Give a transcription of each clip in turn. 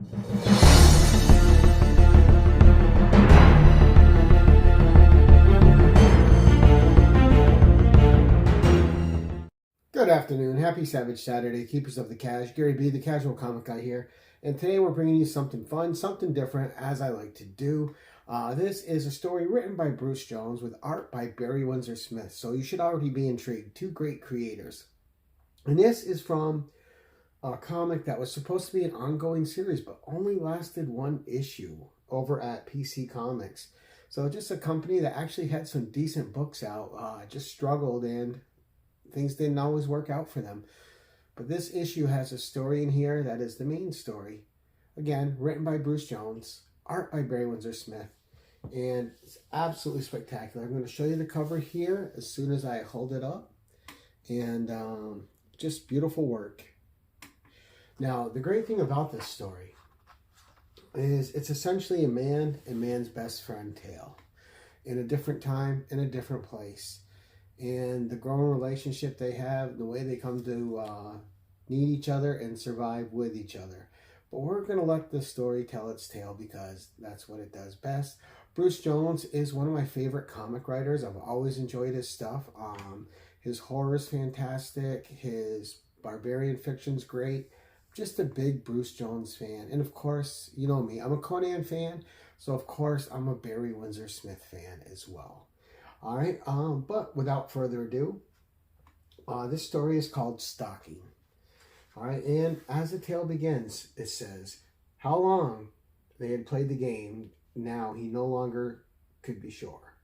Good afternoon. Happy Savage Saturday, keepers of the cash. Gary B, the casual comic guy here. And today we're bringing you something fun, something different, as I like to do. This is a story written by Bruce Jones with art by Barry Windsor Smith. So you should already be intrigued. Two great creators. And this is from a comic that was supposed to be an ongoing series, but only lasted one issue over at PC Comics. So just a company that actually had some decent books out, just struggled and things didn't always work out for them. But this issue has a story in here that is the main story. Again, written by Bruce Jones, art by Barry Windsor Smith, and it's absolutely spectacular. I'm going to show you the cover here as soon as I hold it up, and just beautiful work. Now, the great thing about this story is it's essentially a man and man's best friend tale in a different time, in a different place. And the growing relationship they have, the way they come to need each other and survive with each other. But we're going to let the story tell its tale because that's what it does best. Bruce Jones is one of my favorite comic writers. I've always enjoyed his stuff. His horror is fantastic. His barbarian fiction's great. Just a big Bruce Jones fan. And of course, you know me, I'm a Conan fan. So of course, I'm a Barry Windsor Smith fan as well. All right, but without further ado, this story is called Stalking. All right, and as the tale begins, it says, how long they had played the game, now he no longer could be sure.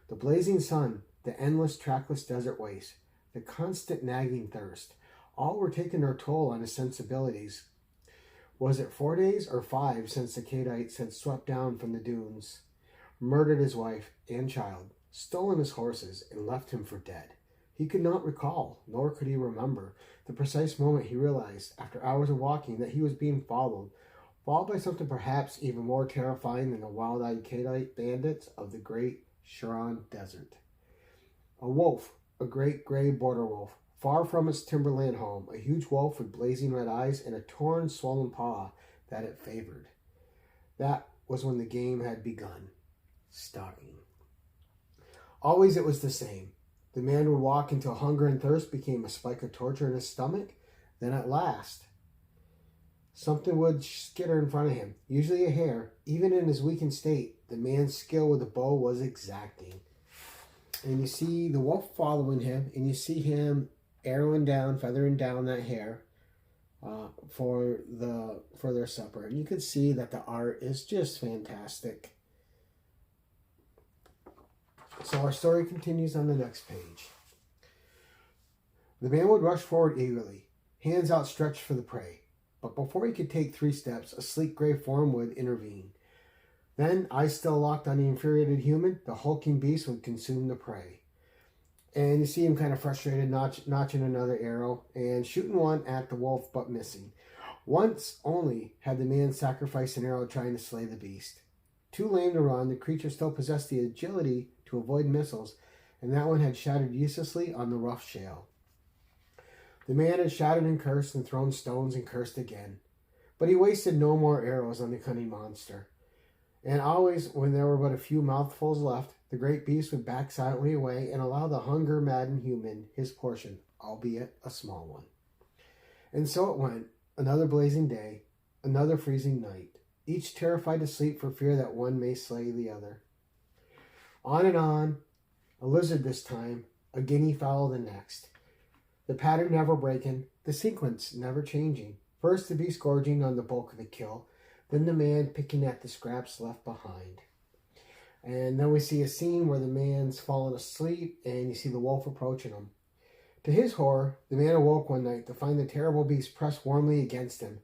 The blazing sun, the endless trackless desert waste, the constant nagging thirst, all were taking their toll on his sensibilities. Was it 4 days or 5 since the Cadites had swept down from the dunes, murdered his wife and child, stolen his horses, and left him for dead? He could not recall, nor could he remember, the precise moment he realized, after hours of walking, that he was being followed by something perhaps even more terrifying than the wild-eyed Cadite bandits of the great Sharon Desert. A wolf, a great gray border wolf, far from its timberland home, a huge wolf with blazing red eyes and a torn, swollen paw that it favored. That was when the game had begun. Stalking. Always it was the same. The man would walk until hunger and thirst became a spike of torture in his stomach. Then at last, something would skitter in front of him, usually a hare. Even in his weakened state, the man's skill with a bow was exacting. And you see the wolf following him, and you see him arrowing down, feathering down that hare for their supper. And you can see that the art is just fantastic. So our story continues on the next page. The man would rush forward eagerly, hands outstretched for the prey. But before he could take 3 steps, a sleek gray form would intervene. Then, eyes still locked on the infuriated human, the hulking beast would consume the prey. And you see him kind of frustrated, notching another arrow and shooting one at the wolf, but missing. Once only had the man sacrificed an arrow trying to slay the beast. Too lame to run, the creature still possessed the agility to avoid missiles, and that one had shattered uselessly on the rough shale. The man had shouted and cursed and thrown stones and cursed again, but he wasted no more arrows on the cunning monster. And always, when there were but a few mouthfuls left, the great beast would back silently away and allow the hunger-maddened human his portion, albeit a small one. And so it went, another blazing day, another freezing night, each terrified to sleep for fear that one may slay the other. On and on, a lizard this time, a guinea fowl the next. The pattern never breaking, the sequence never changing. First the beast gorging on the bulk of the kill, then the man picking at the scraps left behind. And then we see a scene where the man's fallen asleep and you see the wolf approaching him. To his horror, the man awoke one night to find the terrible beast pressed warmly against him,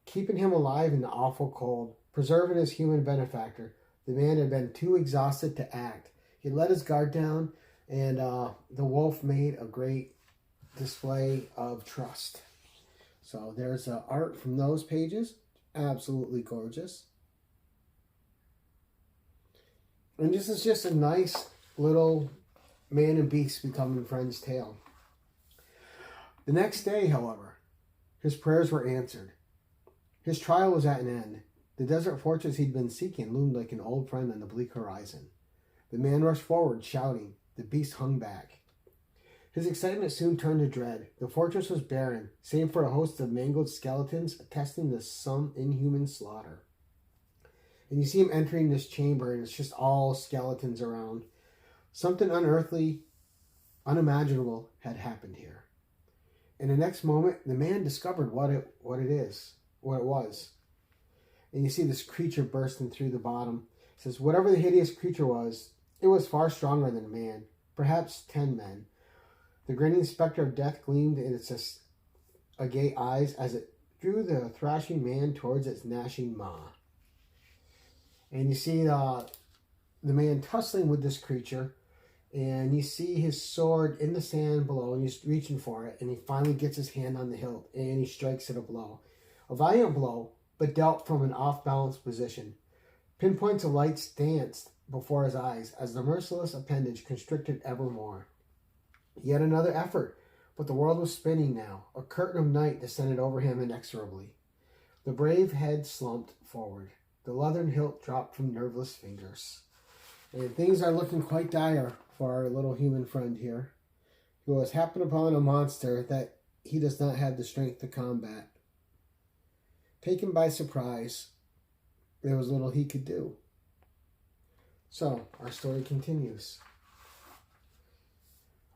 keeping him alive in the awful cold, preserving his human benefactor. The man had been too exhausted to act. He let his guard down, and the wolf made a great display of trust. So there's art from those pages. Absolutely gorgeous. And this is just a nice little man and beast becoming friends tale. The next day, however, his prayers were answered. His trial was at an end. The desert fortress he'd been seeking loomed like an old friend on the bleak horizon. The man rushed forward, shouting. The beast hung back. His excitement soon turned to dread. The fortress was barren, save for a host of mangled skeletons attesting to some inhuman slaughter. And you see him entering this chamber, and it's just all skeletons around. Something unearthly, unimaginable had happened here. In the next moment, the man discovered what it was. And you see this creature bursting through the bottom. It says, whatever the hideous creature was, it was far stronger than a man, perhaps 10 men. The grinning specter of death gleamed in its agate eyes as it drew the thrashing man towards its gnashing maw. And you see the man tussling with this creature, and you see his sword in the sand below, and he's reaching for it, and he finally gets his hand on the hilt, and he strikes it a blow. A valiant blow, but dealt from an off-balance position. Pinpoints of light danced before his eyes as the merciless appendage constricted evermore. Yet another effort, but the world was spinning now. A curtain of night descended over him inexorably. The brave head slumped forward. The leathern hilt dropped from nerveless fingers. And things are looking quite dire for our little human friend here, who has happened upon a monster that he does not have the strength to combat. Taken by surprise, there was little he could do. So, our story continues.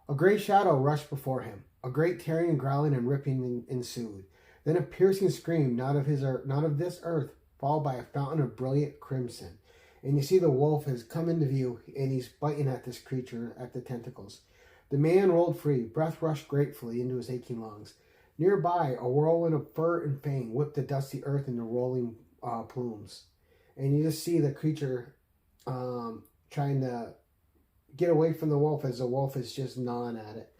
A great shadow rushed before him. A great tearing, growling, and ripping ensued. Then a piercing scream, not of this earth, followed by a fountain of brilliant crimson. And you see the wolf has come into view, and he's biting at this creature at the tentacles. The man rolled free. Breath rushed gratefully into his aching lungs. Nearby, a whirlwind of fur and fang whipped the dusty earth into rolling plumes. And you just see the creature trying to get away from the wolf as the wolf is just gnawing at it.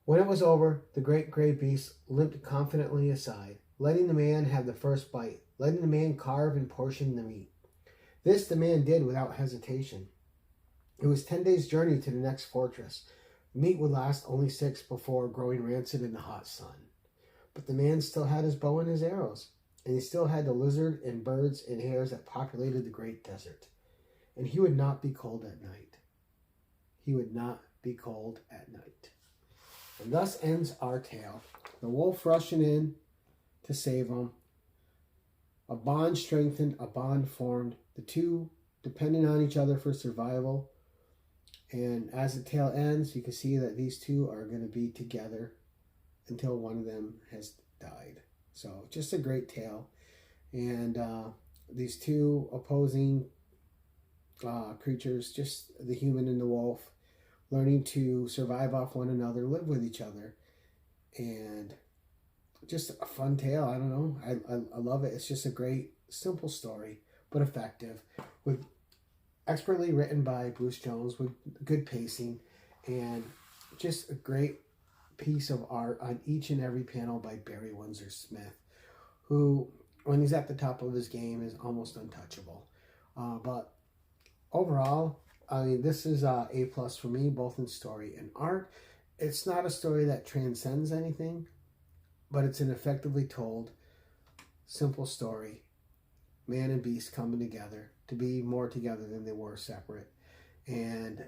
When it was over, the great gray beast limped confidently aside, letting the man have the first bite, letting the man carve and portion the meat. This the man did without hesitation. It was 10 days' journey to the next fortress. The meat would last only 6 before growing rancid in the hot sun. But the man still had his bow and his arrows, and he still had the lizard and birds and hares that populated the great desert. And he would not be cold at night. He would not be cold at night. And thus ends our tale. The wolf rushing in to save him. A bond strengthened, a bond formed. The two depending on each other for survival. And as the tale ends, you can see that these two are going to be together until one of them has died. So just a great tale. And these two opposing creatures, just the human and the wolf, learning to survive off one another, live with each other. And just a fun tale. I don't know. I love it. It's just a great, simple story, but effective, with expertly written by Bruce Jones, with good pacing, and just a great piece of art on each and every panel by Barry Windsor Smith, who, when he's at the top of his game, is almost untouchable. But overall, I mean, this is A+ for me, both in story and art. It's not a story that transcends anything, but it's an effectively told, simple story. Man and beast coming together to be more together than they were separate. And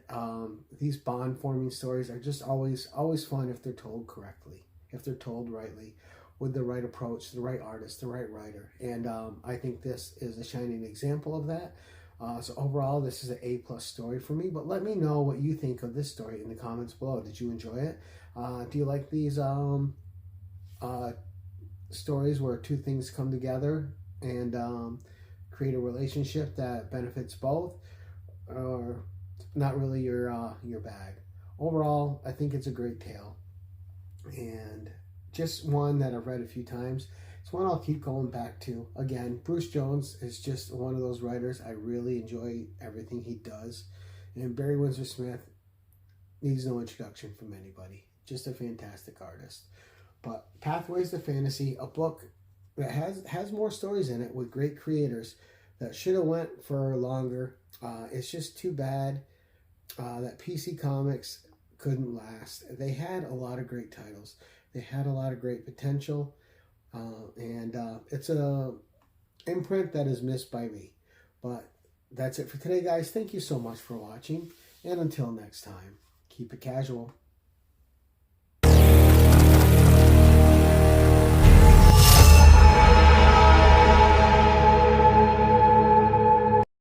these bond-forming stories are just always fun if they're told correctly, if they're told rightly, with the right approach, the right artist, the right writer. And I think this is a shining example of that. So overall, this is an A+ story for me. But let me know what you think of this story in the comments below. Did you enjoy it? Do you like these stories where two things come together and create a relationship that benefits both, or not really your bag? Overall, I think it's a great tale, and just one that I've read a few times. It's one I'll keep going back to. Again, Bruce Jones is just one of those writers. I really enjoy everything he does, and Barry Windsor Smith needs no introduction from anybody. Just a fantastic artist. But Pathways to Fantasy, a book that has more stories in it with great creators that should have went for longer. It's just too bad that PC Comics couldn't last. They had a lot of great titles. They had a lot of great potential, And it's a imprint that is missed by me. But that's it for today, guys. Thank you so much for watching. And until next time, keep it casual.